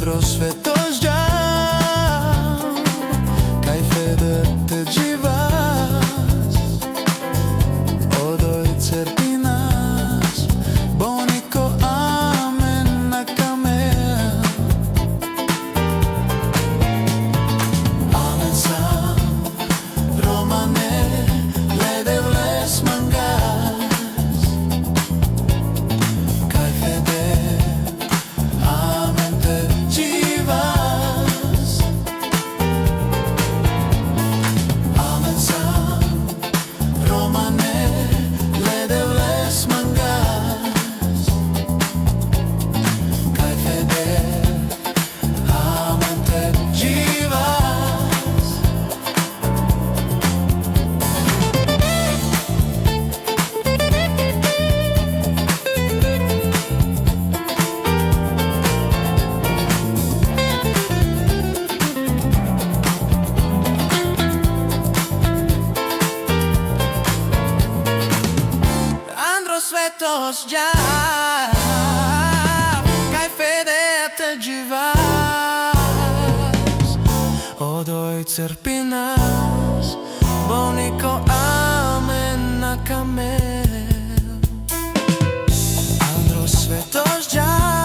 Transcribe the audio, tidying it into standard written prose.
Androsvetos já kaj fede te dzivas odoj cerpinas bonico amen na kamel amen sam romane ledevles mangas kaj fede amen te dzivas amen sam romane ledevles mangas kaj fede amen te dzivas Androsvetos já kaj fede te dzivas odoj cerpinas bonico amen na kamel Androsvetos já